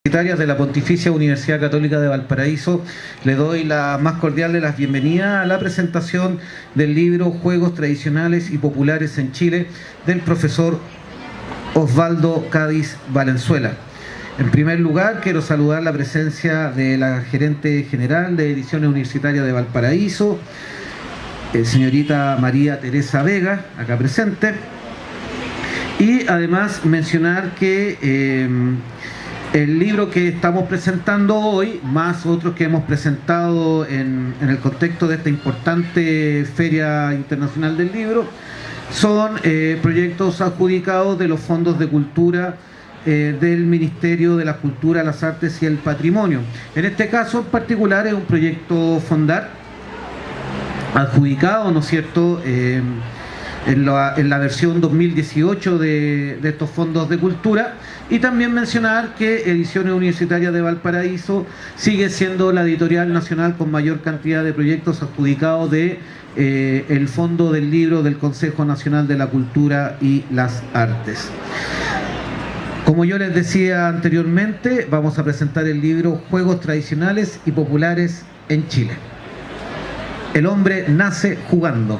De la Pontificia Universidad Católica de Valparaíso, le doy la más cordial de las bienvenidas a la presentación del libro Juegos Tradicionales y Populares en Chile del profesor Osvaldo Cádiz Valenzuela. En primer lugar, quiero saludar la presencia de la gerente general de Ediciones Universitarias de Valparaíso, señorita María Teresa Vega, acá presente, y además mencionar que el libro que estamos presentando hoy, más otros que hemos presentado en el contexto de esta importante Feria Internacional del Libro, son proyectos adjudicados de los fondos de cultura del Ministerio de la Cultura, las Artes y el Patrimonio. En este caso en particular es un proyecto Fondar, adjudicado, ¿no es cierto?, en la versión 2018 de estos fondos de cultura. Y también mencionar que Ediciones Universitarias de Valparaíso sigue siendo la editorial nacional con mayor cantidad de proyectos adjudicados de el Fondo del Libro del Consejo Nacional de la Cultura y las Artes. Como yo les decía anteriormente, vamos a presentar el libro Juegos Tradicionales y Populares en Chile. El hombre nace jugando.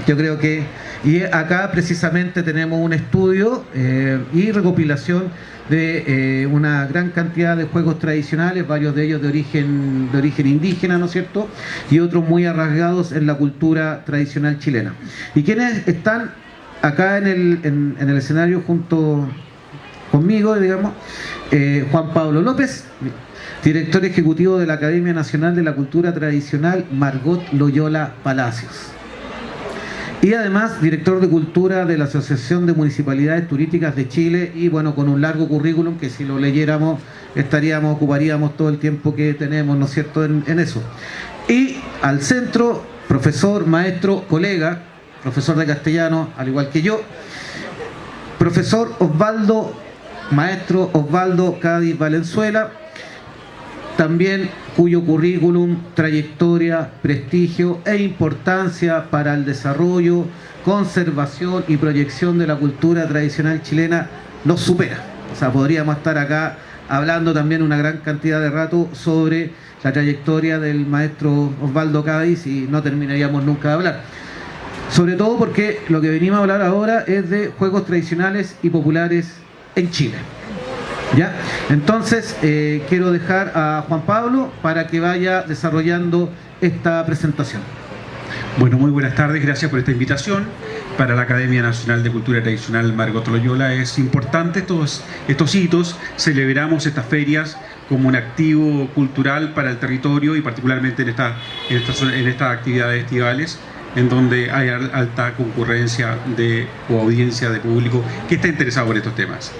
Yo creo que, y acá precisamente tenemos un estudio y recopilación de una gran cantidad de juegos tradicionales, varios de ellos de origen indígena, ¿no es cierto?, y otros muy arraigados en la cultura tradicional chilena. Y quienes están acá en el escenario junto conmigo, digamos, Juan Pablo López, director ejecutivo de la Academia Nacional de la Cultura Tradicional Margot Loyola Palacios. Y además, director de Cultura de la Asociación de Municipalidades Turísticas de Chile, y bueno, con un largo currículum que si lo leyéramos ocuparíamos todo el tiempo que tenemos, ¿no es cierto?, en eso. Y al centro, profesor, maestro, colega, profesor de castellano, al igual que yo, profesor maestro Osvaldo Cádiz Valenzuela, también cuyo currículum, trayectoria, prestigio e importancia para el desarrollo, conservación y proyección de la cultura tradicional chilena nos supera. O sea, podríamos estar acá hablando también una gran cantidad de rato sobre la trayectoria del maestro Osvaldo Cádiz y no terminaríamos nunca de hablar. Sobre todo porque lo que venimos a hablar ahora es de juegos tradicionales y populares en Chile. ¿Ya? Entonces quiero dejar a Juan Pablo para que vaya desarrollando esta presentación. Bueno, muy buenas tardes, gracias por esta invitación. Para la Academia Nacional de Cultura Tradicional Margot Loyola es importante estos hitos, celebramos estas ferias como un activo cultural para el territorio y particularmente en estas actividades estivales, en donde hay alta concurrencia o audiencia de público que está interesado por estos temas.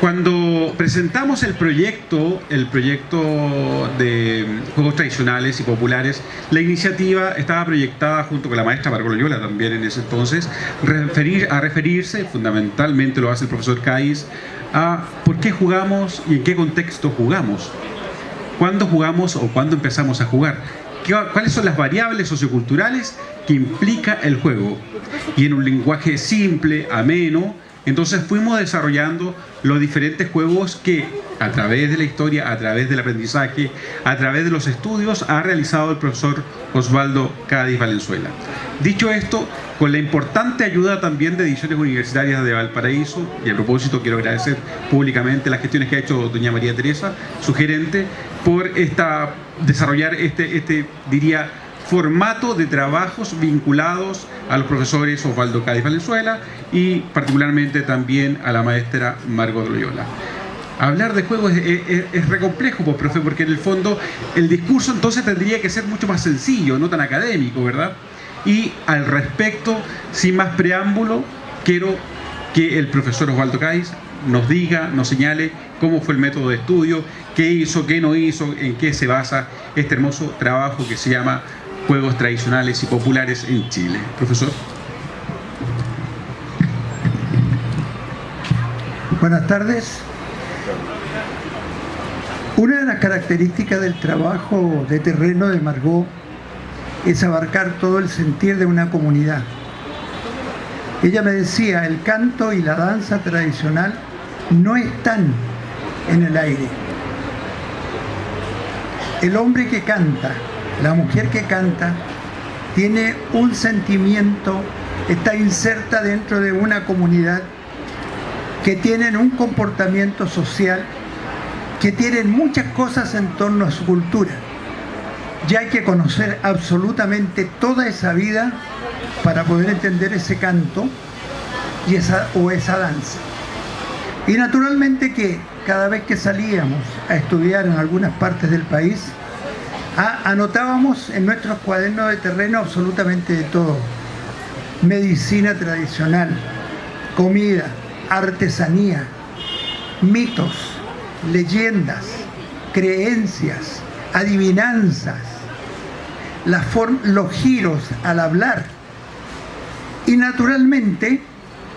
Cuando presentamos el proyecto de Juegos Tradicionales y Populares, la iniciativa estaba proyectada junto con la maestra Margot Loyola también en ese entonces, a referirse, fundamentalmente lo hace el profesor Cádiz, a por qué jugamos y en qué contexto jugamos, cuándo jugamos o cuándo empezamos a jugar, cuáles son las variables socioculturales que implica el juego, y en un lenguaje simple, ameno. Entonces fuimos desarrollando los diferentes juegos que a través de la historia, a través del aprendizaje, a través de los estudios ha realizado el profesor Osvaldo Cádiz Valenzuela. Dicho esto, con la importante ayuda también de Ediciones Universitarias de Valparaíso, y a propósito quiero agradecer públicamente las gestiones que ha hecho doña María Teresa, su gerente, por desarrollar diría, formato de trabajos vinculados a los profesores Osvaldo Cádiz Valenzuela y particularmente también a la maestra Margot Loyola. Hablar de juegos es re complejo, pues, profe, porque en el fondo el discurso entonces tendría que ser mucho más sencillo, no tan académico, ¿verdad? Y al respecto, sin más preámbulo, quiero que el profesor Osvaldo Cádiz nos señale cómo fue el método de estudio, qué hizo, qué no hizo, en qué se basa este hermoso trabajo que se llama Juegos Tradicionales y Populares en Chile. Profesor. Buenas tardes. Una de las características del trabajo de terreno de Margot es abarcar todo el sentir de una comunidad. Ella me decía, el canto y la danza tradicional no están en el aire. El hombre que canta, la mujer que canta, tiene un sentimiento, está inserta dentro de una comunidad, que tienen un comportamiento social, que tienen muchas cosas en torno a su cultura. Ya hay que conocer absolutamente toda esa vida para poder entender ese canto y esa danza. Y naturalmente que cada vez que salíamos a estudiar en algunas partes del país, anotábamos en nuestros cuadernos de terreno absolutamente de todo. Medicina tradicional, comida, artesanía, mitos, leyendas, creencias, adivinanzas, los giros al hablar, y naturalmente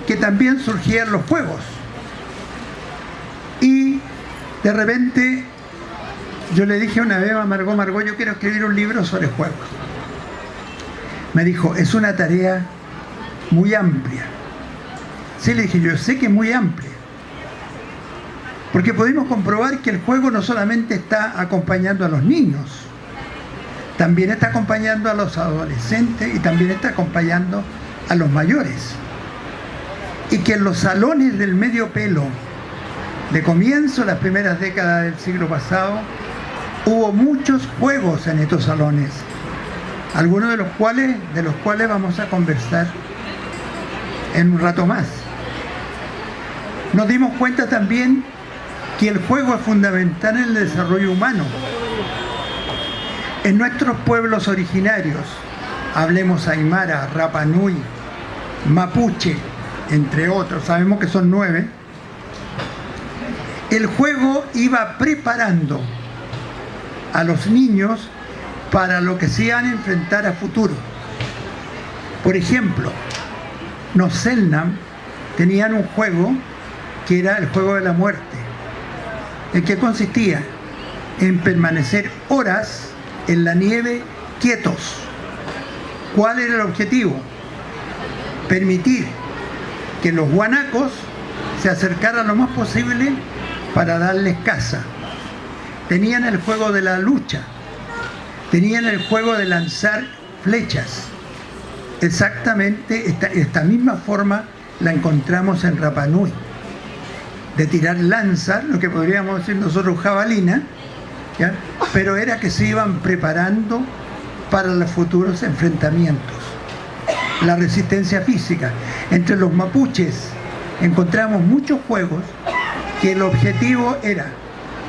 que también surgían los juegos. Y de repente yo le dije una vez a Margot, yo quiero escribir un libro sobre juegos. Me dijo, es una tarea muy amplia. Sí, le dije, yo sé que es muy amplia, porque pudimos comprobar que el juego no solamente está acompañando a los niños, también está acompañando a los adolescentes y también está acompañando a los mayores. Y que en los salones del medio pelo, de comienzo, las primeras décadas del siglo pasado, hubo muchos juegos en estos salones, algunos de los cuales vamos a conversar en un rato más. Nos dimos cuenta también que el juego es fundamental en el desarrollo humano. En nuestros pueblos originarios, hablemos aymara, Rapa Nui, mapuche, entre otros, sabemos que son 9, el juego iba preparando a los niños para lo que se iban a enfrentar a futuro. Por ejemplo, los Selknam tenían un juego que era el juego de la muerte, el que consistía en permanecer horas en la nieve quietos. ¿Cuál era el objetivo? Permitir que los guanacos se acercaran lo más posible para darles caza. Tenían el juego de la lucha, tenían el juego de lanzar flechas. Exactamente esta misma forma la encontramos en Rapa Nui, de tirar lanzas, lo que podríamos decir nosotros jabalina, ¿ya? Pero era que se iban preparando para los futuros enfrentamientos. La resistencia física. Entre los mapuches encontramos muchos juegos que el objetivo era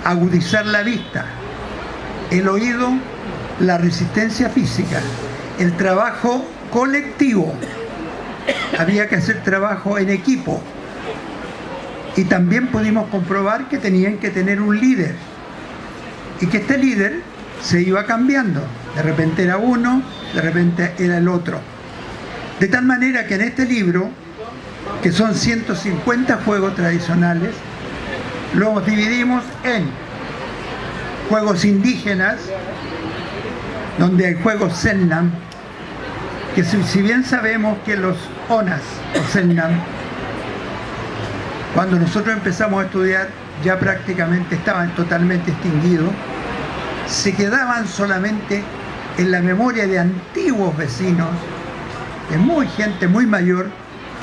agudizar la vista, el oído, la resistencia física, el trabajo colectivo. Había que hacer trabajo en equipo. Y también pudimos comprobar que tenían que tener un líder. Y que este líder se iba cambiando. De repente era uno, de repente era el otro. De tal manera que en este libro, que son 150 juegos tradicionales, los dividimos en juegos indígenas, donde hay juegos Selknam, que si bien sabemos que los Onas o Selknam, cuando nosotros empezamos a estudiar, ya prácticamente estaban totalmente extinguidos, se quedaban solamente en la memoria de antiguos vecinos, de gente muy mayor,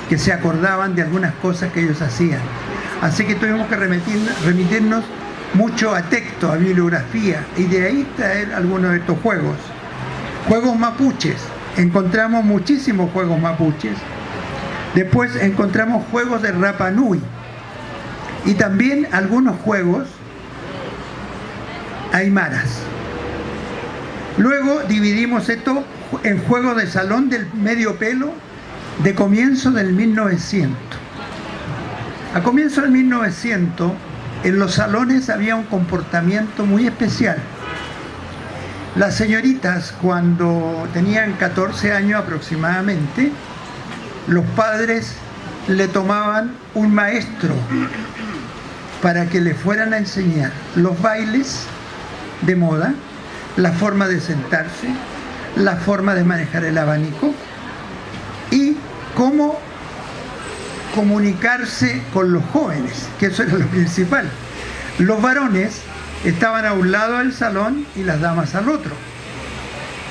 que se acordaban de algunas cosas que ellos hacían. Así que tuvimos que remitirnos mucho a texto, a bibliografía, y de ahí traer algunos de estos juegos. Juegos mapuches, encontramos muchísimos juegos mapuches. Después encontramos juegos de Rapa Nui, y también algunos juegos aymaras. Luego dividimos esto en juegos de salón del medio pelo de comienzo del 1900. A comienzo del 1900, en los salones había un comportamiento muy especial. Las señoritas, cuando tenían 14 años aproximadamente, los padres le tomaban un maestro para que le fueran a enseñar los bailes de moda, la forma de sentarse, la forma de manejar el abanico y cómo comunicarse con los jóvenes, que eso era lo principal. Los varones estaban a un lado del salón y las damas al otro.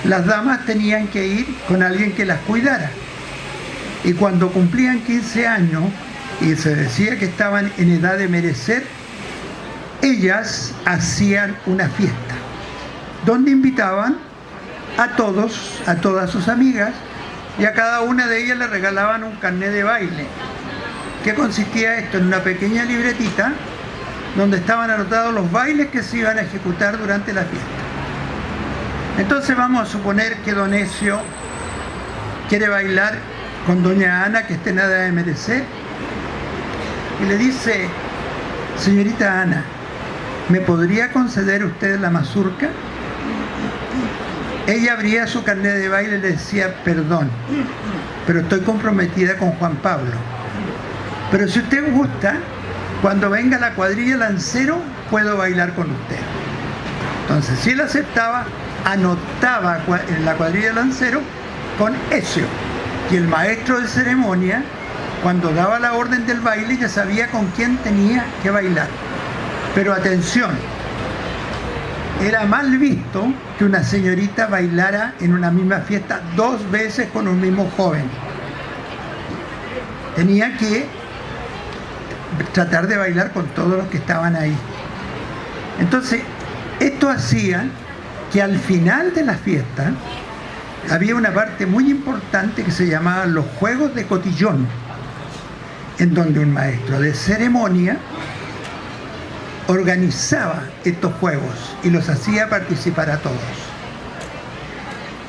Las damas tenían que ir con alguien que las cuidara. Y cuando cumplían 15 años y se decía que estaban en edad de merecer, ellas hacían una fiesta donde invitaban a todos, a todas sus amigas, y a cada una de ellas le regalaban un carnet de baile. ¿Qué consistía esto? En una pequeña libretita donde estaban anotados los bailes que se iban a ejecutar durante la fiesta. Entonces vamos a suponer que don Ezio quiere bailar con doña Ana, que está en edad de merecer, y le dice: señorita Ana, ¿me podría conceder usted la mazurca? Ella abría su carnet de baile y le decía: perdón, pero estoy comprometida con Juan Pablo. Pero si usted gusta, cuando venga la cuadrilla Lancero, puedo bailar con usted. Entonces, si él aceptaba, anotaba en la cuadrilla Lancero con Ezio. Y el maestro de ceremonia, cuando daba la orden del baile, ya sabía con quién tenía que bailar. Pero atención, era mal visto que una señorita bailara en una misma fiesta 2 veces con un mismo joven. Tenía que tratar de bailar con todos los que estaban ahí. Entonces, esto hacía que al final de la fiesta había una parte muy importante que se llamaba los juegos de cotillón, en donde un maestro de ceremonia organizaba estos juegos y los hacía participar a todos.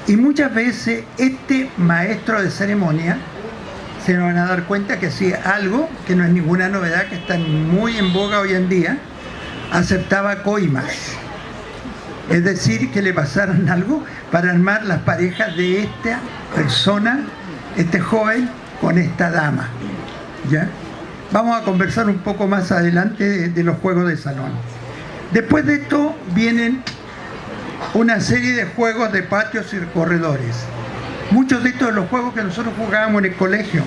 Y muchas veces este maestro de ceremonia, se van a dar cuenta que hacía algo que no es ninguna novedad, que está muy en boga hoy en día: aceptaba coimas. Es decir, que le pasaran algo para armar las parejas de esta persona, este joven, con esta dama. ¿Ya? Vamos a conversar un poco más adelante de los juegos de salón. Después de esto vienen una serie de juegos de patios y corredores. Muchos de estos son los juegos que nosotros jugábamos en el colegio.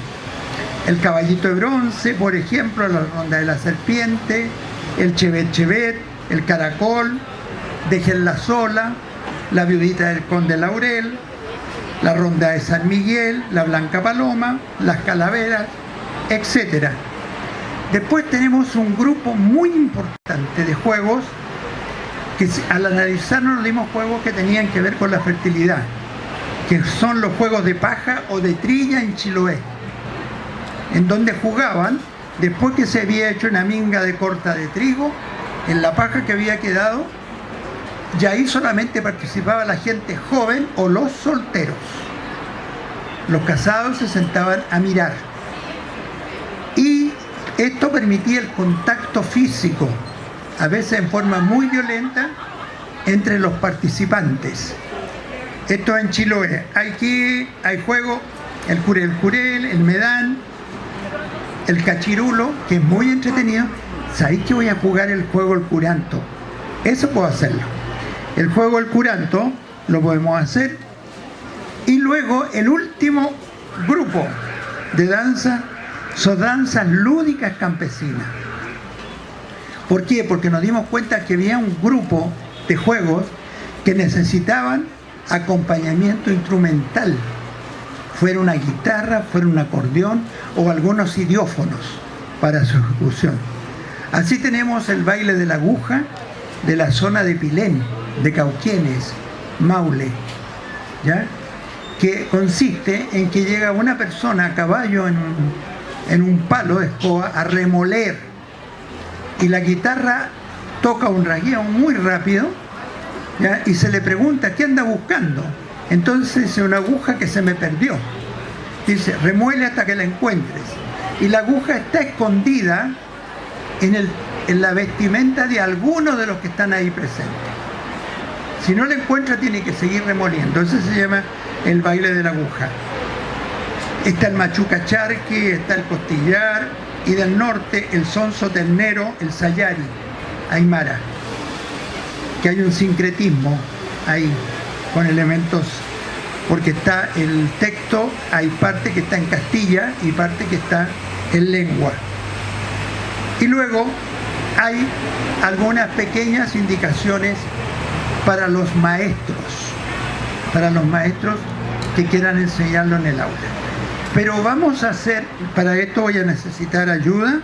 El caballito de bronce, por ejemplo, la ronda de la serpiente, el chevet chevet, el caracol, déjenla sola, la viudita del conde Laurel, la ronda de San Miguel, la blanca paloma, las calaveras, etc. Después tenemos un grupo muy importante de juegos que, al analizarnos, nos dimos juegos que tenían que ver con la fertilidad, que son los juegos de paja o de trilla en Chiloé, en donde jugaban después que se había hecho una minga de corta de trigo en la paja que había quedado. Y ahí solamente participaba la gente joven o los solteros. Los casados se sentaban a mirar. Y esto permitía el contacto físico, a veces en forma muy violenta, entre los participantes. Esto en Chiloé. Aquí hay juego, el jurel, el medán, el cachirulo, que es muy entretenido. ¿Sabéis que voy a jugar el juego el curanto? Eso puedo hacerlo. El juego el curanto lo podemos hacer. Y luego el último grupo de danza son danzas lúdicas campesinas. ¿Por qué? Porque nos dimos cuenta que había un grupo de juegos que necesitaban acompañamiento instrumental, fuera una guitarra, fuera un acordeón o algunos idiófonos para su ejecución. Así tenemos el baile de la aguja de la zona de Pilén, de Cauquenes, Maule, ¿ya? Que consiste en que llega una persona a caballo en un palo de escoba a remoler, y la guitarra toca un rasgueo muy rápido, ¿ya? Y se le pregunta: ¿qué anda buscando? Entonces dice: una aguja que se me perdió. Dice: remuele hasta que la encuentres. Y la aguja está escondida en la vestimenta de alguno de los que están ahí presentes. Si no la encuentra, tiene que seguir remoliendo. Eso se llama el baile de la aguja. Está el machuca charqui, está el costillar, y del norte el sonso ternero, el sayari, aymara, que hay un sincretismo ahí con elementos, porque está el texto, hay parte que está en Castilla y parte que está en lengua. Y luego hay algunas pequeñas indicaciones para los maestros que quieran enseñarlo en el aula. Pero vamos a hacer, para esto voy a necesitar ayuda,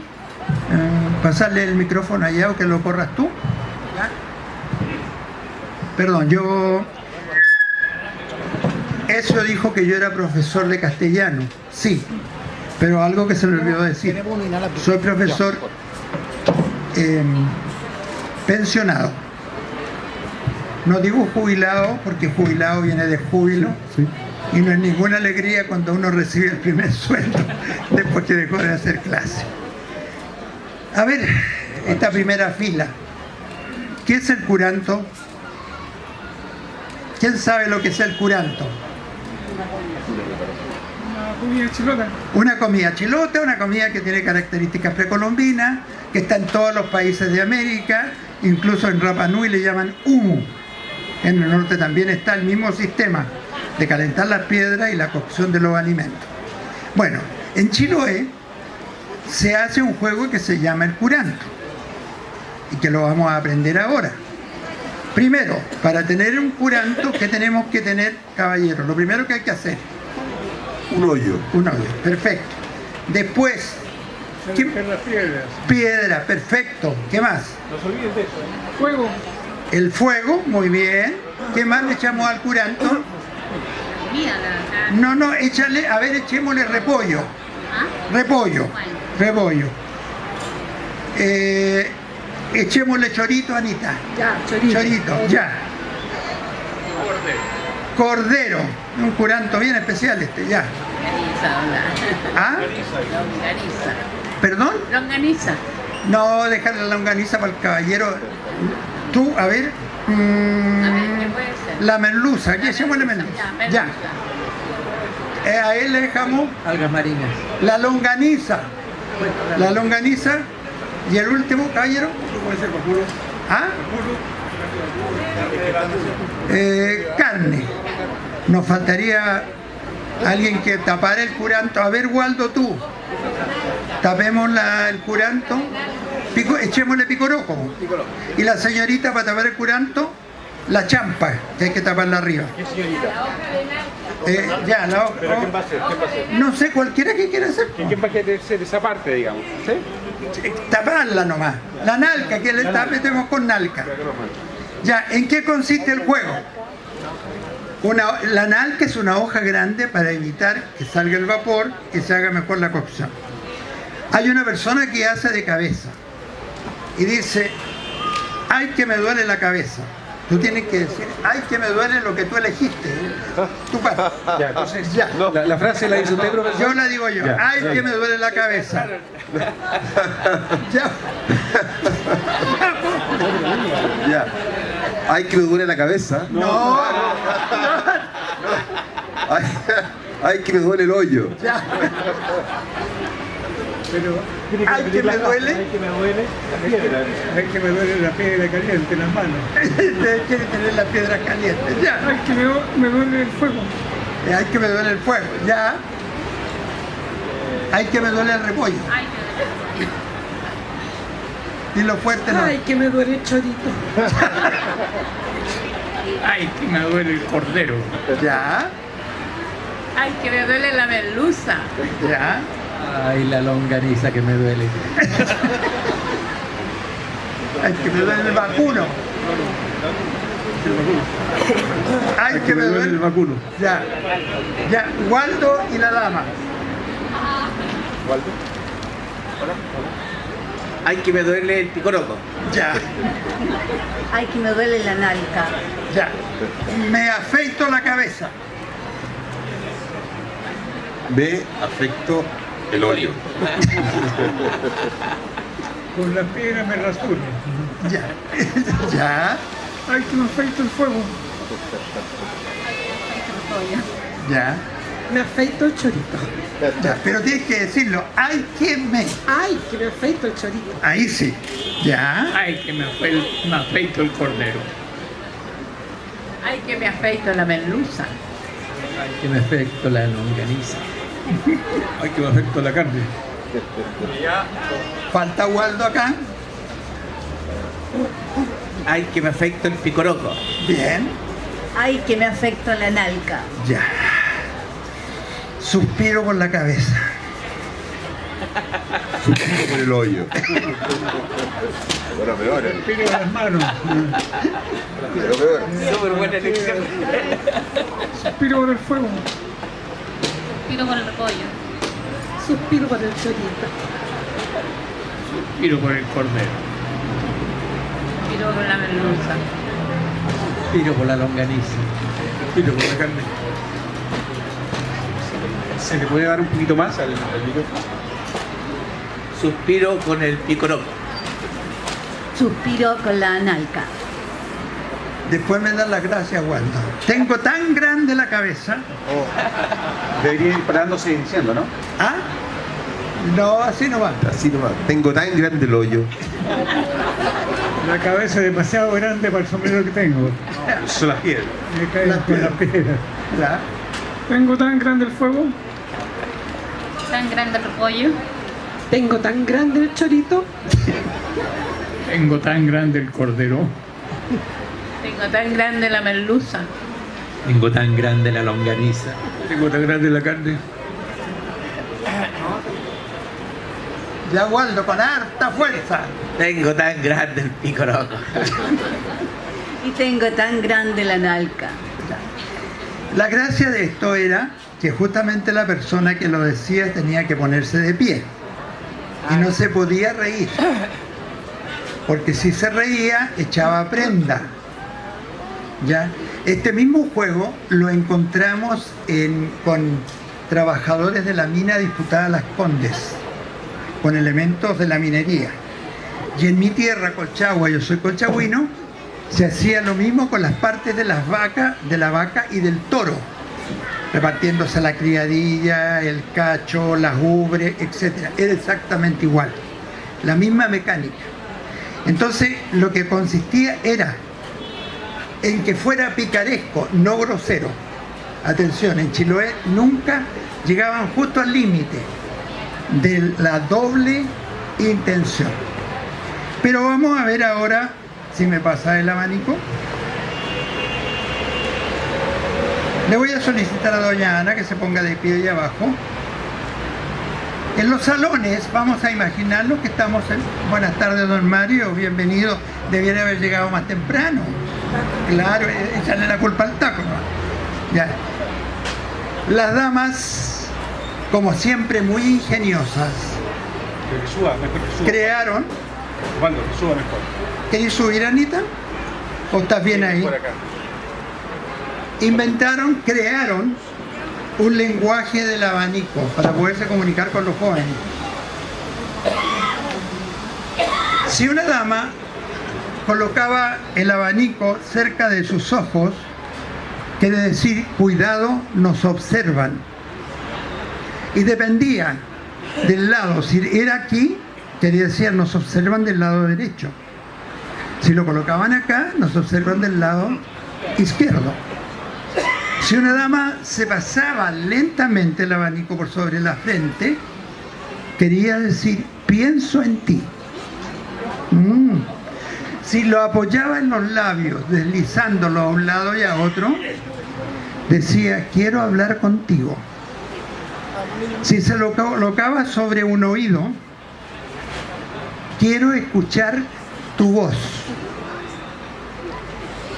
pasarle el micrófono allá o que lo corras tú. ¿Ya? Perdón, Ezio dijo que yo era profesor de castellano, sí, pero algo que se me olvidó decir, soy profesor pensionado. No digo jubilado porque jubilado viene de júbilo, sí. Y no es ninguna alegría cuando uno recibe el primer sueldo después que dejó de hacer clase. A ver, esta primera fila, ¿qué es el curanto? ¿Quién sabe lo que es el curanto? Una comida chilota. Una comida chilota, una comida que tiene características precolombinas, que está en todos los países de América, incluso en Rapa Nui le llaman humu. En el norte también está el mismo sistema de calentar las piedras y la cocción de los alimentos. Bueno, en Chiloé se hace un juego que se llama el curanto y que lo vamos a aprender ahora. Primero, para tener un curanto, ¿qué tenemos que tener, caballeros? Lo primero que hay que hacer. Un hoyo. Un hoyo, perfecto. Después, Las piedras. piedra, perfecto. ¿Qué más? No se olviden de eso. Fuego. El fuego, muy bien. ¿Qué más le echamos al curanto? No, échale, a ver, echémosle repollo. Repollo. Echémosle chorito, Anita. Ya, chorito. Chorito, ya. Cordero. Un curanto bien especial este, ya. ¿Ah? Longaniza. ¿Perdón? Longaniza. No, déjale la longaniza para el caballero. Tú, a ver. A ver, ¿qué puede ser? La merluza, aquí echémosle merluza. Ya. A él le dejamos Algas marinas. la longaniza. La longaniza. Y el último, caballero. ¿Ah? Carne. Nos faltaría alguien que tapara el curanto. A ver, Waldo, tú. Tapemos el curanto. Echémosle picoroco. Y la señorita, para tapar el curanto, la champa, que hay que taparla arriba. ¿Qué señorita? Ya, la hoja. ¿Pero quién va a ser? No sé, cualquiera que quiera hacer. ¿Quién va a querer ser esa parte, digamos? ¿Sí? Taparla nomás. La nalca, que le metemos con nalca. Ya, ¿en qué consiste el juego? La nalca es una hoja grande para evitar que salga el vapor y se haga mejor la cocción. Hay una persona que hace de cabeza y dice, ay, que me duele la cabeza. Tú tienes que decir, ay, que me duele lo que tú elegiste. Tú pasas. Ya, entonces, Ya. La frase la dice usted, profesor. Yo la digo yo, Ya. ay, que me duele la cabeza. Ya. Ya. Ay, que me duele la cabeza. No. Ay, ay, que me duele el hoyo. Ya. pero tiene Ay, repetir que me la frase. duele. Ay, que me duele la piedra. Ay, que me duele la piedra caliente en las manos. Quiere tener la piedra caliente. Ya. Ay, que me duele el fuego. Ay, que me duele el fuego. Ya. Ay, que me duele el repollo. Y lo fuerte no. Ay, que me duele el chorito. Ay, que me duele el cordero. Ya. Ay, que me duele la merluza. Ya. Ay, la longaniza que me duele. Ay, que me duele el vacuno. Ay, que me duele el vacuno. Ya. Ya. Waldo y la dama. Ay, que me duele el picoroco. Ya. Ay, que me duele la nalga. Ya. Me afeito la cabeza. Me afecto el hoyo. Con la piedra me rasuro. Ya. Ya. Ay, que me afecta el fuego. Ya. Me afeito el chorito. Ya. Pero tienes que decirlo. Ay, que me. Ay, que me afeito el chorito. Ahí sí. Ya. Ay, que me afeito el cordero. Ay, que me afeito la merluza. Ay, que me afecto la longaniza. Ay, que me afecto la carne. Falta Waldo acá. Ay, que me afecto el picoroco. Bien. Ay, que me afecto la nalca. Ya. Suspiro con la cabeza. Suspiro por el hoyo. Bueno, peor. Suspiro con las manos. Pero peor. Súper buena elección. Suspiro por el fuego. Suspiro con el repollo. Suspiro por el chorito. Suspiro por el cordero. Suspiro con la merluza. Suspiro por la longaniza. Suspiro por la carne. ¿Se le puede dar un poquito más al micrófono? Suspiro con el picoroco. Suspiro con la nalca. Después me dan las gracias, Waldo. Tengo tan grande la cabeza. Debería ir parándose y diciendo, ¿no? ¿Ah? No, así no va. Así nomás. Tengo tan grande el hoyo. La cabeza es demasiado grande para el sombrero que tengo. Son las piedras. Me cae Las con la piedra. Ya. Tengo tan grande el fuego. Tan grande el repollo. Tengo tan grande el chorito. Tengo tan grande el cordero. Tengo tan grande la merluza. Tengo tan grande la longaniza. Tengo tan grande la carne. Ya, Waldo, con harta fuerza. Tengo tan grande el picoroco. Y tengo tan grande la nalca. La gracia de esto era que justamente la persona que lo decía tenía que ponerse de pie y no se podía reír, porque si se reía echaba prenda. ¿Ya? Este mismo juego lo encontramos con trabajadores de la mina disputada Las Condes, con elementos de la minería. Y en mi tierra, Colchagua, yo soy colchagüino, se hacía lo mismo con las partes de las vacas, de la vaca y del toro, repartiéndose la criadilla, el cacho, las ubres, etc. Era exactamente igual, la misma mecánica. Entonces, lo que consistía era en que fuera picaresco, no grosero. Atención, en Chiloé nunca llegaban justo al límite de la doble intención. Pero vamos a ver ahora, si me pasa el abanico. Le voy a solicitar a doña Ana que se ponga de pie ahí abajo. En los salones, vamos a imaginarnos que estamos en... Buenas tardes, don Mario, bienvenido. Debiera haber llegado más temprano. Claro, echarle la culpa al taco, ¿no? Ya. Las damas, como siempre, muy ingeniosas, Que suba, mejor que suba. crearon... Osvaldo, que suba mejor. ¿Querés subir, Anita? ¿O estás bien ahí? Por acá. Crearon un lenguaje del abanico para poderse comunicar con los jóvenes. Si una dama colocaba el abanico cerca de sus ojos, quiere decir, cuidado, nos observan. Y dependía del lado, si era aquí, quería decir, nos observan del lado derecho. Si lo colocaban acá, nos observan del lado izquierdo. Si una dama se pasaba lentamente el abanico por sobre la frente, quería decir, pienso en ti. Si lo apoyaba en los labios, deslizándolo a un lado y a otro, decía, quiero hablar contigo. Si se lo colocaba sobre un oído, quiero escuchar tu voz.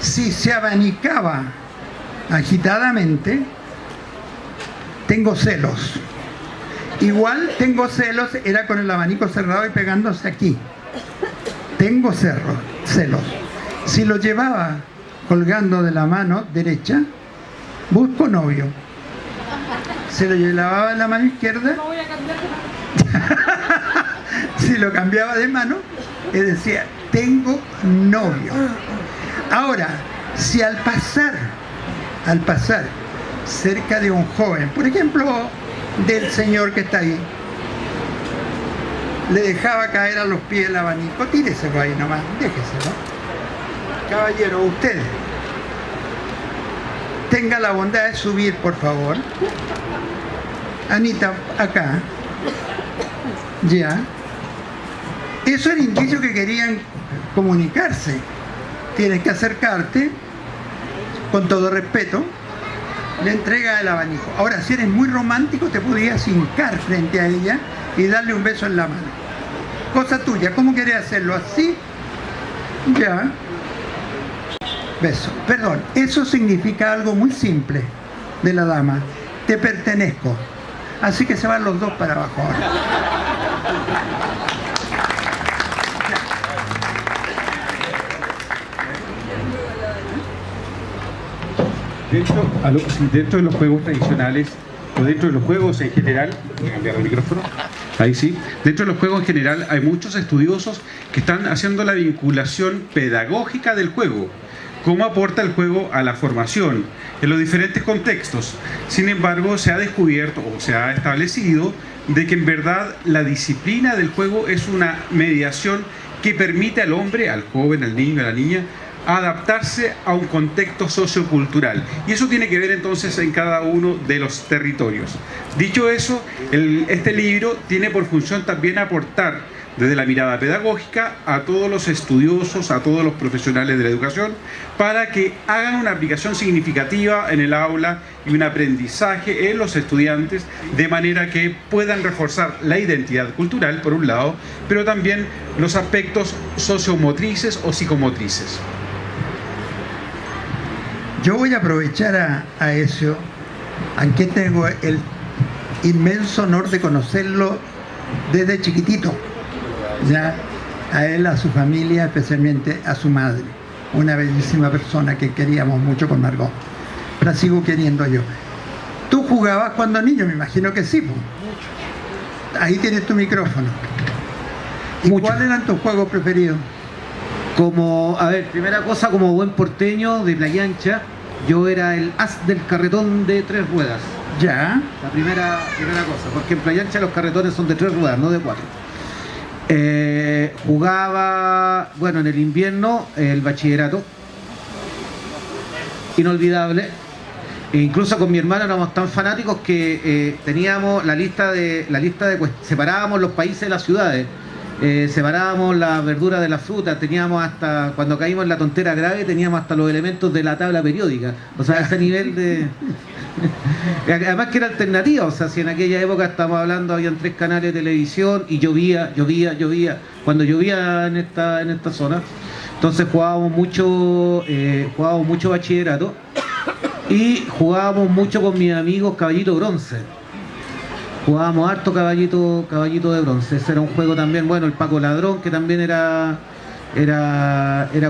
Si se abanicaba agitadamente, tengo celos. Igual tengo celos, era con el abanico cerrado y pegándose aquí. Tengo celos. Si lo llevaba colgando de la mano derecha, busco novio. Se lo llevaba en la mano izquierda. Si lo cambiaba de mano, decía, tengo novio. Ahora, si al pasar cerca de un joven, por ejemplo, del señor que está ahí, le dejaba caer a los pies el abanico, tírese por ahí nomás, déjeselo. Caballero, usted, tenga la bondad de subir, por favor. Anita, acá. Ya. Eso era indicio que querían comunicarse. Tienes que acercarte, con todo respeto, le entrega el abanico. Ahora, si eres muy romántico, te podías hincar frente a ella y darle un beso en la mano. Cosa tuya, ¿cómo querés hacerlo? ¿Así? Ya. Beso. Perdón, eso significa algo muy simple de la dama. Te pertenezco. Así que se van los dos para abajo ahora. Dentro de los juegos tradicionales, o dentro de los juegos en general, voy a cambiar el micrófono, ahí sí, dentro de los juegos en general hay muchos estudiosos que están haciendo la vinculación pedagógica del juego, cómo aporta el juego a la formación en los diferentes contextos. Sin embargo, se ha descubierto o se ha establecido de que en verdad la disciplina del juego es una mediación que permite al hombre, al joven, al niño, a la niña, adaptarse a un contexto sociocultural, y eso tiene que ver entonces en cada uno de los territorios. Dicho eso, este libro tiene por función también aportar desde la mirada pedagógica a todos los estudiosos, a todos los profesionales de la educación, para que hagan una aplicación significativa en el aula y un aprendizaje en los estudiantes, de manera que puedan reforzar la identidad cultural, por un lado, pero también los aspectos sociomotrices o psicomotrices. Yo voy a aprovechar a eso, aunque tengo el inmenso honor de conocerlo desde chiquitito, ya a él, a su familia, especialmente a su madre, una bellísima persona que queríamos mucho con Margot. La sigo queriendo yo. ¿Tú jugabas cuando niño? Me imagino que sí, pues. Ahí tienes tu micrófono. ¿Y cuáles eran tus juegos preferidos? Como, a ver, primera cosa, como buen porteño de Playa Ancha, yo era el as del carretón de 3 ruedas. Ya. La primera cosa, porque en Playa Ancha los carretones son de 3 ruedas, no de 4. Jugaba, bueno, en el invierno, el bachillerato, inolvidable. E incluso con mi hermano éramos tan fanáticos que teníamos la lista de separábamos los países de las ciudades. Separábamos las verduras de la fruta, teníamos hasta, cuando caímos en la tontera grave, teníamos hasta los elementos de la tabla periódica, o sea, ese nivel de... Además que era alternativa, o sea, si en aquella época estamos hablando, habían 3 canales de televisión y llovía, cuando llovía en esta zona, entonces jugábamos mucho bachillerato y jugábamos mucho con mis amigos caballito bronce. Jugábamos harto caballito de bronce. Ese era un juego también, bueno, el Paco Ladrón, que también era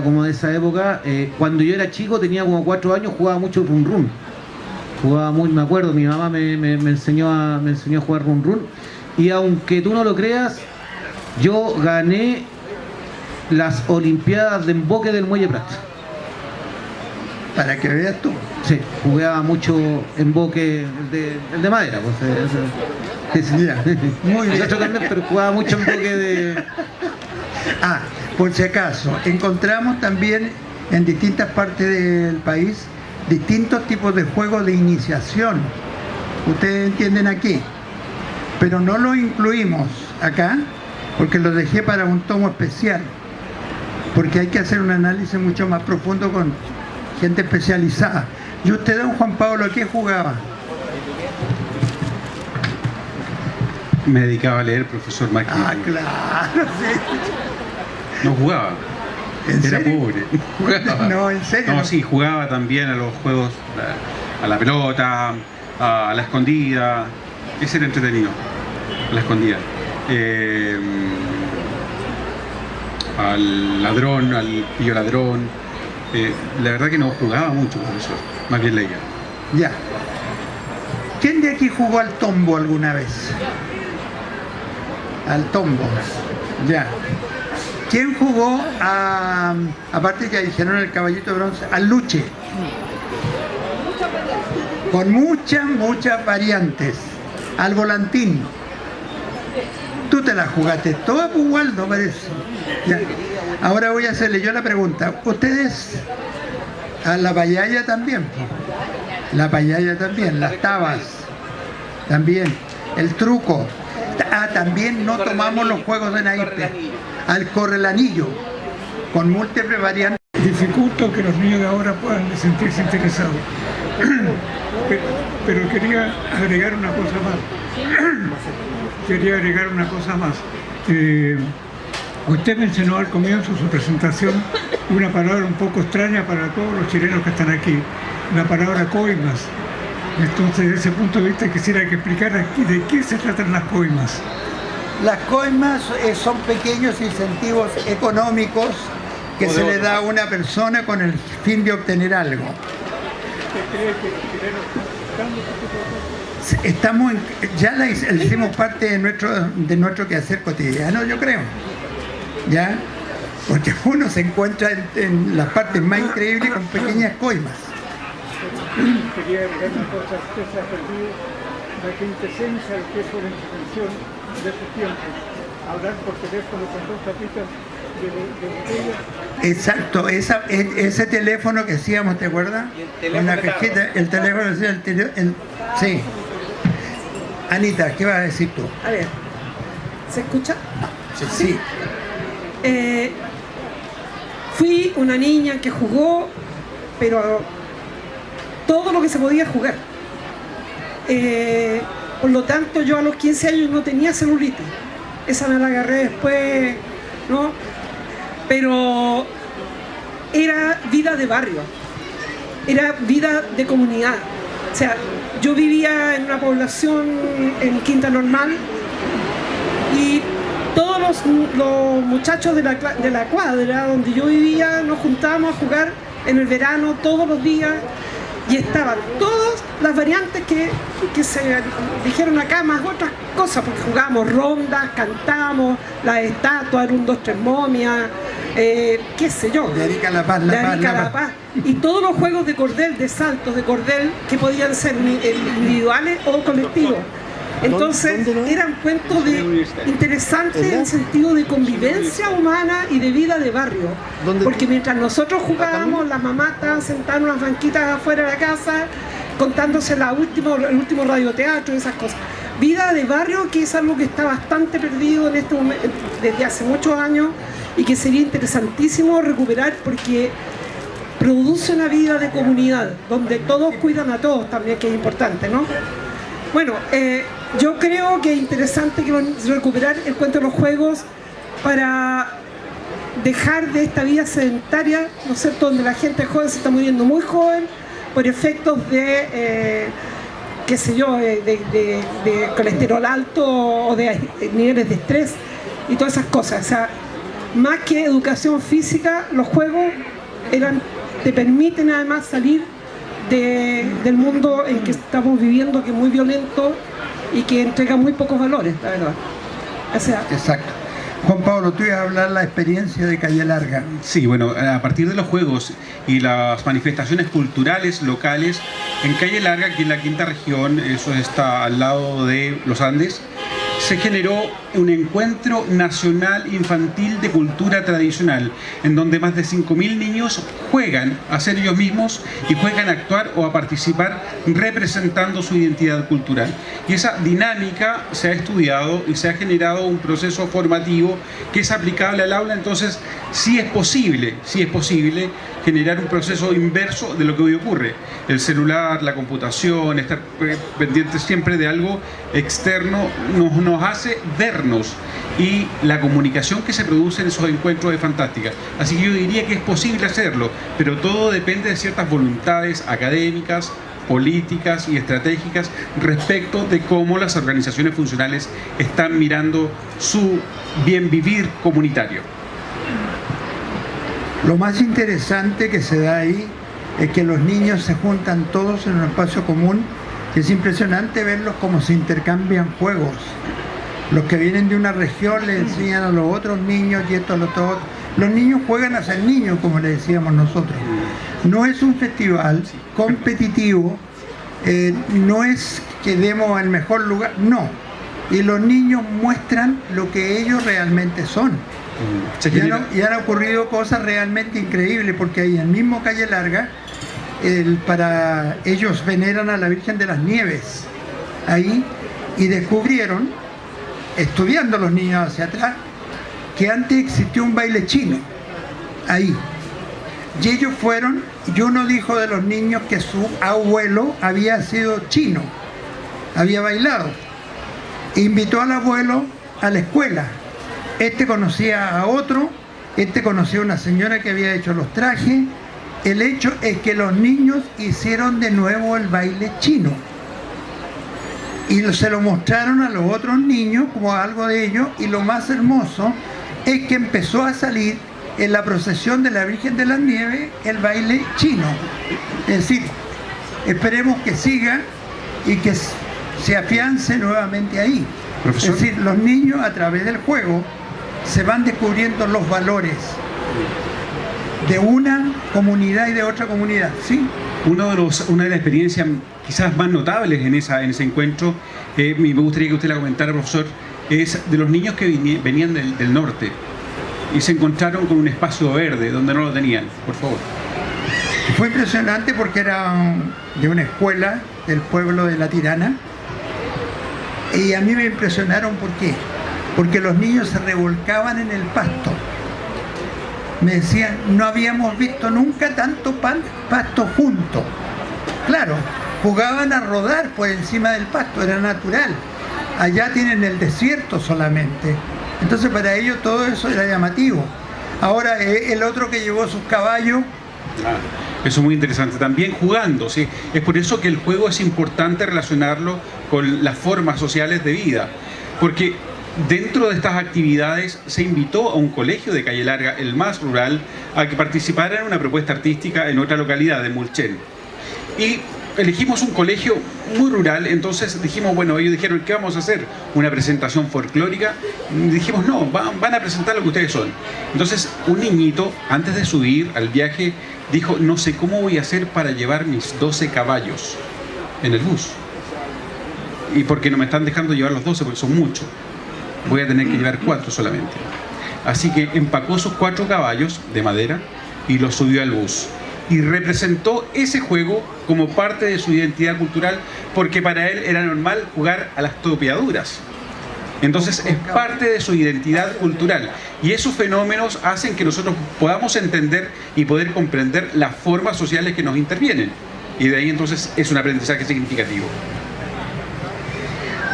como de esa época. Cuando yo era chico, tenía como 4 años, jugaba mucho Run Run. Jugaba muy, me acuerdo, mi mamá me enseñó a jugar Run Run. Y aunque tú no lo creas, yo gané las Olimpiadas de Emboque del Muelle Prat. Para que veas tú. Sí, jugaba mucho emboque, el de madera, pues, Mira, muy bien. Nosotros también, pero jugaba mucho emboque de... Por si acaso, encontramos también en distintas partes del país distintos tipos de juegos de iniciación. Ustedes entienden aquí, pero no lo incluimos acá porque lo dejé para un tomo especial, porque hay que hacer un análisis mucho más profundo con gente especializada. ¿Y usted, don Juan Pablo, a qué jugaba? Me dedicaba a leer, profesor Macri. Claro, sí. No jugaba. ¿En Era serio? pobre. Jugaba. No, en serio. No, sí, jugaba también a los juegos, a la pelota, a la escondida. Ese era entretenido, a la escondida. Al ladrón, al pillo ladrón. La verdad que no jugaba mucho, profesor. Más bien leía. Ya. ¿Quién de aquí jugó al tombo alguna vez? Al tombo. Ya. ¿Quién jugó aparte que dijeron el caballito de bronce, al luche? Con muchas variantes. Al volantín. Tú te la jugaste toda, pues, Waldo, parece. Ya. Ahora voy a hacerle yo la pregunta. ¿Ustedes a la payaya también? La payaya también, las tabas también, el truco. También no tomamos los juegos de naipe. Al correlanillo. con múltiples variantes. Dificulta que los niños de ahora puedan sentirse interesados. Pero quería agregar una cosa más. Usted mencionó al comienzo de su presentación una palabra un poco extraña para todos los chilenos que están aquí, la palabra coimas. Entonces, desde ese punto de vista, quisiera que explicara aquí de qué se tratan las coimas. Las coimas son pequeños incentivos económicos que se le da a una persona con el fin de obtener algo. Ya hicimos parte de nuestro quehacer cotidiano, yo creo. ¿Ya? Porque uno se encuentra en las partes más increíbles con pequeñas coimas. Quería agregar una cosa, usted se ha perdido la quintesencia del que es una intervención de su tiempo. Hablar por teléfono con dos tapitas de botella. Exacto, ese teléfono que hacíamos, ¿te acuerdas? Con la cajita, el teléfono decía sí. Anita, ¿qué vas a decir tú? A ver, ¿se escucha? Sí. Fui una niña que jugó, pero todo lo que se podía jugar. Por lo tanto, yo a los 15 años no tenía celulitis. Esa me la agarré después, ¿no? Pero era vida de barrio, era vida de comunidad. O sea, yo vivía en una población en Quinta Normal y todos los muchachos de la cuadra donde yo vivía nos juntábamos a jugar en el verano todos los días y estaban todas las variantes que se dijeron acá, más otras cosas, porque jugábamos rondas, cantábamos, las estatuas, era un 2, 3 momias, qué sé yo, de Arica La Paz, La Paz, y todos los juegos de cordel, de saltos de cordel, que podían ser individuales o colectivos. Entonces eran cuentos interesantes en sentido de convivencia humana y de vida de barrio. Porque mientras nosotros jugábamos, las mamás estaban sentadas en unas banquitas afuera de la casa contándose el último radioteatro y esas cosas. Vida de barrio, que es algo que está bastante perdido en este momento, desde hace muchos años, y que sería interesantísimo recuperar porque produce una vida de comunidad donde todos cuidan a todos también, que es importante, ¿no? Bueno, yo creo que es interesante recuperar el cuento de los juegos para dejar de esta vida sedentaria, ¿no es cierto?, donde la gente joven se está muriendo muy joven por efectos de, qué sé yo, de colesterol alto o de niveles de estrés y todas esas cosas. O sea, más que educación física, los juegos te permiten además salir del mundo en que estamos viviendo, que es muy violento y que entrega muy pocos valores, la verdad. O sea, exacto. Juan Pablo, tú ibas a hablar la experiencia de Calle Larga. Sí, bueno, a partir de los juegos y las manifestaciones culturales locales, en Calle Larga, aquí en la quinta región, eso está al lado de los Andes, se generó un encuentro nacional infantil de cultura tradicional, en donde más de 5.000 niños juegan a ser ellos mismos y juegan a actuar o a participar representando su identidad cultural. Y esa dinámica se ha estudiado y se ha generado un proceso formativo que es aplicable al aula. Entonces sí es posible generar un proceso inverso de lo que hoy ocurre. El celular, la computación, estar pendientes siempre de algo externo nos hace vernos, y la comunicación que se produce en esos encuentros es fantástica. Así que yo diría que es posible hacerlo, pero todo depende de ciertas voluntades académicas, políticas y estratégicas respecto de cómo las organizaciones funcionales están mirando su bien vivir comunitario. Lo más interesante que se da ahí es que los niños se juntan todos en un espacio común. Es impresionante verlos cómo se intercambian juegos. Los que vienen de una región le enseñan a los otros niños y esto a los otros. Los niños juegan a ser niños, como le decíamos nosotros. No es un festival competitivo, no es que demos el mejor lugar, no. Y los niños muestran lo que ellos realmente son. Y han ocurrido cosas realmente increíbles, porque ahí en el mismo Calle Larga, para ellos veneran a la Virgen de las Nieves ahí, y descubrieron, estudiando los niños hacia atrás, que antes existió un baile chino ahí. Y ellos fueron, y uno dijo de los niños que su abuelo había sido chino, había bailado. Invitó al abuelo a la escuela. Este conocía a otro, este conocía a una señora que había hecho los trajes. El hecho es que los niños hicieron de nuevo el baile chino. Y se lo mostraron a los otros niños como algo de ellos, y lo más hermoso es que empezó a salir en la procesión de la Virgen de las Nieves el baile chino. Es decir, esperemos que siga y que se afiance nuevamente ahí. Profesor. Es decir, los niños a través del juego se van descubriendo los valores de una comunidad y de otra comunidad, ¿sí? Una de las experiencias quizás más notables en ese encuentro, me gustaría que usted la comentara, profesor, es de los niños que venían del norte y se encontraron con un espacio verde donde no lo tenían. Por favor. Fue impresionante porque era de una escuela del pueblo de La Tirana, y a mí me impresionaron. ¿Por qué? Porque los niños se revolcaban en el pasto. Me decían, no habíamos visto nunca tanto pasto junto. Claro, jugaban a rodar por encima del pasto, era natural. Allá tienen el desierto solamente. Entonces para ellos todo eso era llamativo. Ahora el otro que llevó sus caballos. Eso es muy interesante. También jugando, ¿sí? Es por eso que el juego es importante relacionarlo con las formas sociales de vida. Porque dentro de estas actividades se invitó a un colegio de Calle Larga, el más rural, a que participara en una propuesta artística en otra localidad de Mulchen. Y elegimos un colegio muy rural, entonces dijimos, bueno, ellos dijeron, ¿qué vamos a hacer? ¿Una presentación folclórica? Y dijimos, no, van a presentar lo que ustedes son. Entonces, un niñito, antes de subir al viaje, dijo, no sé cómo voy a hacer para llevar mis 12 caballos en el bus. Y porque no me están dejando llevar los 12, porque son muchos. Voy a tener que llevar 4 solamente. Así que empacó sus 4 caballos de madera y los subió al bus. Y representó ese juego como parte de su identidad cultural, porque para él era normal jugar a las topeaduras. Entonces es parte de su identidad cultural. Y esos fenómenos hacen que nosotros podamos entender y poder comprender las formas sociales que nos intervienen. Y de ahí entonces es un aprendizaje significativo.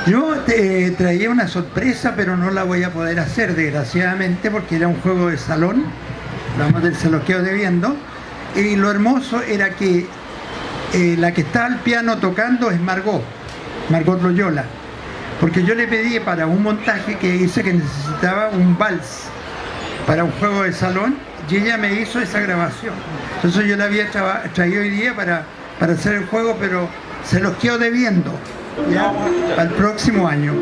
Yo te traía una sorpresa, pero no la voy a poder hacer, desgraciadamente, porque era un juego de salón. Se los quedo debiendo. Y lo hermoso era que la que está al piano tocando es Margot Loyola. Porque yo le pedí para un montaje que hice que necesitaba un vals para un juego de salón, y ella me hizo esa grabación. Entonces yo la había traído hoy día para hacer el juego, pero se los quedo debiendo, ¿ya? Para el próximo año.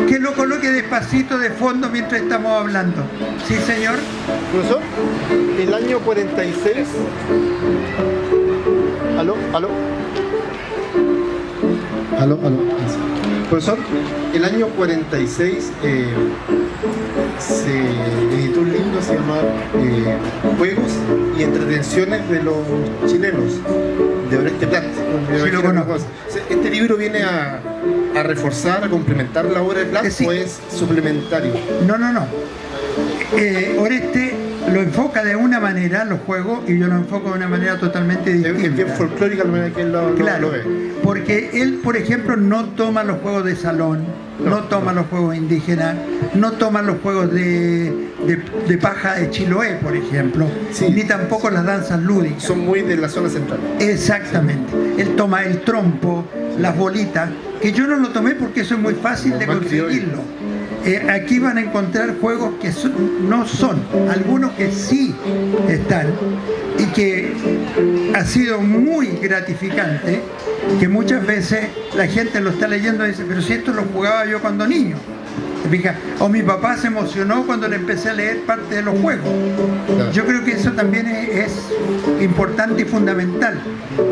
Que lo coloque despacito de fondo mientras estamos hablando. ¿Sí, señor? Profesor, el año 46... ¿Aló? Profesor, el año 46 se editó un libro, se llama Juegos y Entretenciones de los Chilenos, de Oreste Prat. Sí, lo conozco. ¿Este libro viene a reforzar, a complementar la obra de Prat o es suplementario? No. Oreste lo enfoca de una manera, los juegos, y yo lo enfoco de una manera totalmente distinta. Es bien folclórica la manera que él lo ve. Porque él, por ejemplo, no toma los juegos de salón, no toma los juegos indígenas, no toma los juegos de paja de Chiloé, por ejemplo, ni tampoco las danzas lúdicas. Son muy de la zona central. Exactamente. Él toma el trompo, las bolitas, que yo no lo tomé porque eso es muy fácil de conseguirlo. Aquí van a encontrar juegos que no son, algunos que sí están, y que ha sido muy gratificante, que muchas veces la gente lo está leyendo y dice, pero si esto lo jugaba yo cuando niño. O mi papá se emocionó cuando le empecé a leer parte de los juegos. Claro. Yo creo que eso también es importante y fundamental,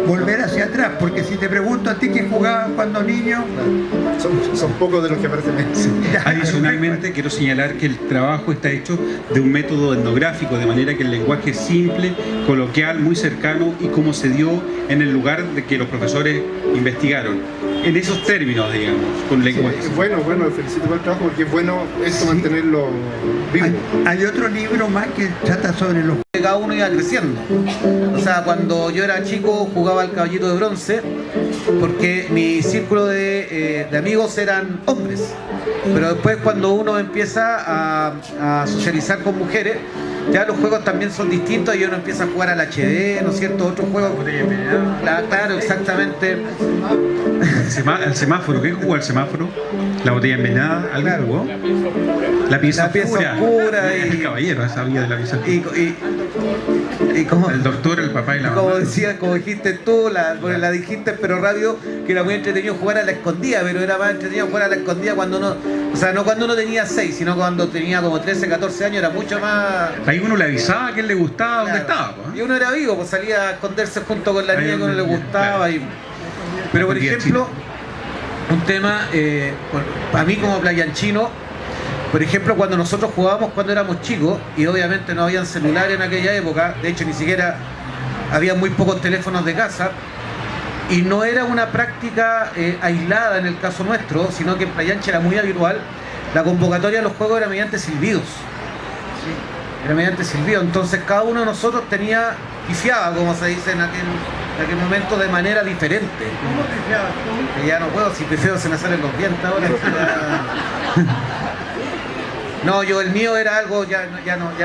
volver hacia atrás, porque si te pregunto a ti qué jugabas cuando niño... Claro. Son pocos de los que aparecen. Adicionalmente, quiero señalar que el trabajo está hecho de un método etnográfico, de manera que el lenguaje es simple, coloquial, muy cercano, y como se dio en el lugar de que los profesores investigaron. En esos términos, digamos, con lenguaje. Sí, bueno, felicito por el trabajo, porque es bueno esto Sí. mantenerlo vivo. Hay otro libro más que trata sobre los Cada uno iba creciendo. O sea, cuando yo era chico jugaba al caballito de bronce porque mi círculo de amigos eran hombres. Pero después cuando uno empieza a socializar con mujeres, ya los juegos también son distintos y uno empieza a jugar al HD, ¿no es cierto? Otros juegos. Claro, exactamente. El semáforo, ¿qué jugó el semáforo? La botella envenenada, ¿alguien Claro. jugó? La pieza oscura El y- caballero sabía de la pieza oscura. Y como, El doctor, el papá y la como mamá. decía, como dijiste tú, la dijiste pero rápido, que era muy entretenido jugar a la escondida, pero era más entretenido jugar a la escondida cuando uno, o sea, no cuando uno tenía 6, sino cuando tenía como 13, 14 años, era mucho más. Ahí uno le avisaba a quién le gustaba, dónde Claro. estaba. pues, Y uno era vivo, pues salía a esconderse junto con la Ahí niña que uno le donde- gustaba. claro. Pero por Escondida ejemplo, un tema, para mí como playanchino, por ejemplo, cuando nosotros jugábamos cuando éramos chicos, y obviamente no habían celulares en aquella época, de hecho ni siquiera había muy pocos teléfonos de casa, y no era una práctica aislada en el caso nuestro, sino que en Playanche era muy habitual, la convocatoria de los juegos era mediante silbidos. Era mediante silbido, entonces cada uno de nosotros pifiaba, como se dice en aquel momento, de manera diferente. ¿Cómo te llamas tú? Que ya no puedo, si pifeo se me salen los dientes ahora. No, el mío era algo, ya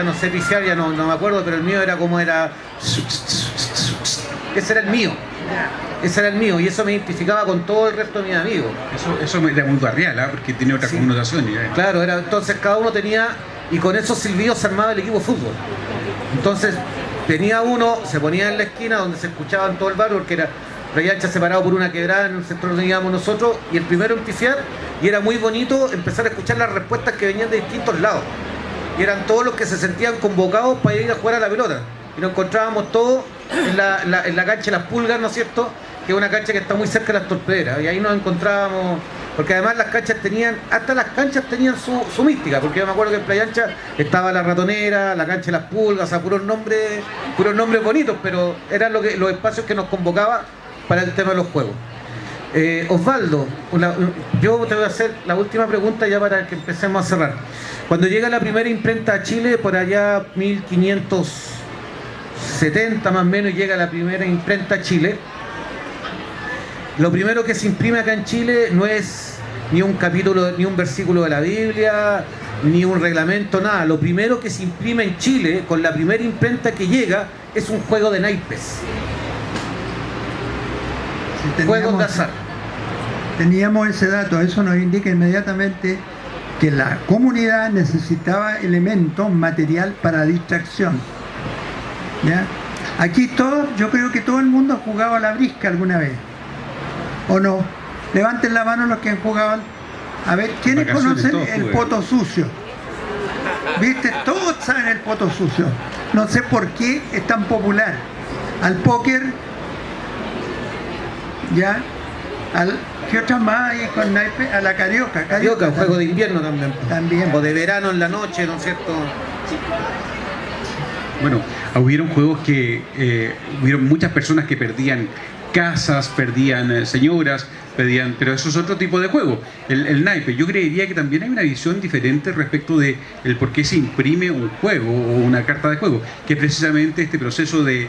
no sé pifiar, ya no me acuerdo, pero el mío era como era. Ese era el mío. Ese era el mío, y eso me identificaba con todo el resto de mis amigos. Eso era muy barrial, ¿ah? Porque tiene otras Sí. connotaciones. Claro, entonces cada uno tenía, y con esos silbidos se armaba el equipo de fútbol. Entonces tenía uno, se ponía en la esquina donde se escuchaba en todo el barrio, porque era Playancha separado por una quebrada en el sector donde íbamos nosotros, y el primero en pifiar, y era muy bonito empezar a escuchar las respuestas que venían de distintos lados. Y eran todos los que se sentían convocados para ir a jugar a la pelota. Y nos encontrábamos todos en la cancha de Las Pulgas, ¿no es cierto? Que es una cancha que está muy cerca de las torpederas. Y ahí nos encontrábamos, porque además las canchas tenían su mística, porque yo me acuerdo que en Playancha estaba la Ratonera, la cancha de Las Pulgas, o sea, puros nombres bonitos, pero eran los espacios que nos convocaba para el tema de los juegos. Osvaldo, yo te voy a hacer la última pregunta ya para que empecemos a cerrar. Cuando llega la primera imprenta a Chile, por allá 1570 más o menos, llega la primera imprenta a Chile. Lo primero que se imprime acá en Chile no es ni un capítulo, ni un versículo de la Biblia, ni un reglamento, nada. Lo primero que se imprime en Chile, con la primera imprenta que llega, es un juego de naipes. Juegos de azar. Teníamos ese dato, eso nos indica inmediatamente que la comunidad necesitaba elementos, material para distracción. ¿Ya? Aquí yo creo que todo el mundo ha jugado a la brisca alguna vez. ¿O no? Levanten la mano los que han jugado. A ver, ¿quiénes Vacaciones, conocen todos el jugué. poto sucio? ¿Viste? Todos saben el poto sucio. No sé por qué es tan popular. Al póker, ¿ya? ¿Qué otras más hay con naipe? A la carioca. Carioca, un juego de invierno también. También. O de verano en la noche, ¿no es cierto? Bueno, hubieron juegos que hubieron muchas personas que perdían casas, perdían señoras, pero eso es otro tipo de juego. El naipe, yo creería que también hay una visión diferente respecto de el por qué se imprime un juego o una carta de juego, que es precisamente este proceso de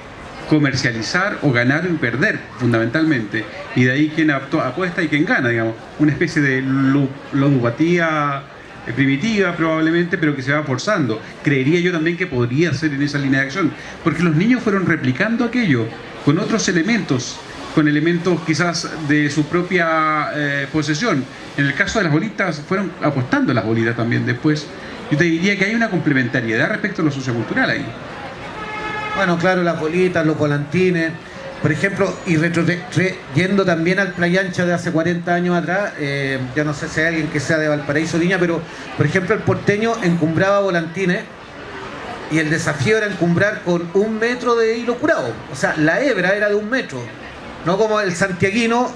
comercializar o ganar y perder, fundamentalmente. Y de ahí quien apuesta y quien gana, digamos. Una especie de ludopatía primitiva probablemente, pero que se va forzando. Creería yo también que podría ser en esa línea de acción, porque los niños fueron replicando aquello con otros elementos, con elementos quizás de su propia posesión. En el caso de las bolitas, fueron apostando a las bolitas también después. Yo te diría que hay una complementariedad respecto a lo sociocultural ahí. Bueno, claro, las bolitas, los volantines, por ejemplo, y yendo también al Playancha de hace 40 años atrás, yo no sé si hay alguien que sea de Valparaíso, Viña, pero por ejemplo el porteño encumbraba volantines y el desafío era encumbrar con 1 metro de hilo curado, o sea, la hebra era de 1 metro, no como el santiaguino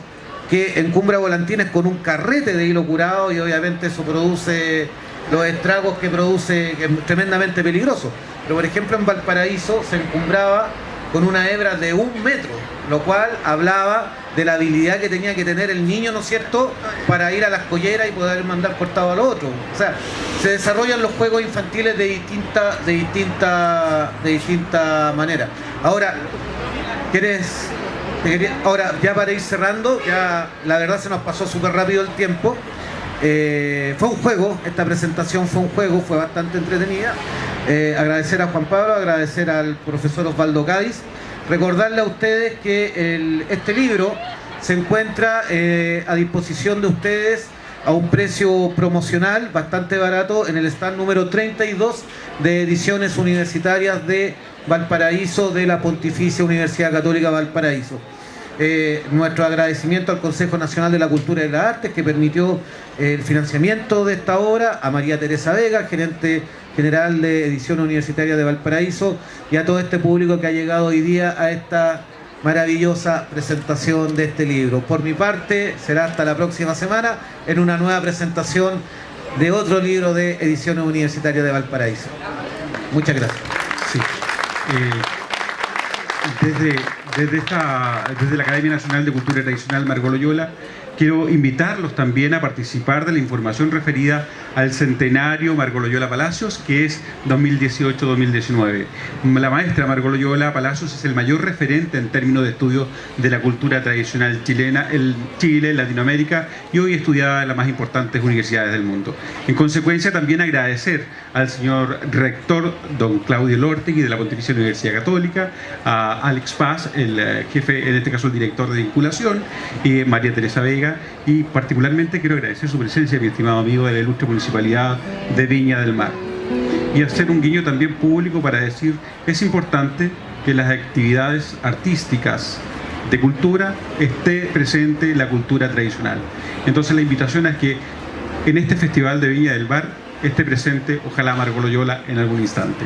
que encumbra volantines con un carrete de hilo curado y obviamente eso produce los estragos que produce, que es tremendamente peligroso. Pero por ejemplo en Valparaíso se encumbraba con una hebra de 1 metro, lo cual hablaba de la habilidad que tenía que tener el niño, ¿no es cierto?, para ir a las colleras y poder mandar cortado al otro. O sea, se desarrollan los juegos infantiles de distinta manera. Ahora, ahora, ya para ir cerrando, ya la verdad se nos pasó súper rápido el tiempo. Fue un juego, esta presentación fue un juego, fue bastante entretenida. Agradecer a Juan Pablo, agradecer al profesor Osvaldo Cádiz. Recordarle a ustedes que este libro se encuentra a disposición de ustedes a un precio promocional bastante barato en el stand número 32 de Ediciones Universitarias de Valparaíso, de la Pontificia Universidad Católica Valparaíso. Nuestro agradecimiento al Consejo Nacional de la Cultura y las Artes, que permitió el financiamiento de esta obra, a María Teresa Vega, gerente general de Ediciones Universitarias de Valparaíso, y a todo este público que ha llegado hoy día a esta maravillosa presentación de este libro. Por mi parte, será hasta la próxima semana en una nueva presentación de otro libro de Ediciones Universitarias de Valparaíso. Muchas gracias. Sí. Desde la Academia Nacional de Cultura Tradicional Margot Loyola, quiero invitarlos también a participar de la información referida al centenario Margot Loyola Palacios, que es 2018-2019. La maestra Margot Loyola Palacios es el mayor referente en términos de estudio de la cultura tradicional chilena, en Chile, en Latinoamérica, y hoy estudiada en las más importantes universidades del mundo. En consecuencia, también agradecer al señor rector, don Claudio Lortegui, de la Pontificia Universidad Católica, a Alex Paz, el jefe, en este caso el director de vinculación, y María Teresa Vega, y particularmente quiero agradecer su presencia, mi estimado amigo, de la ilustre Municipalidad de Viña del Mar. Y hacer un guiño también público para decir, es importante que las actividades artísticas de cultura esté presente la cultura tradicional. Entonces la invitación es que en este Festival de Viña del Mar esté presente, ojalá, Margot Loyola en algún instante.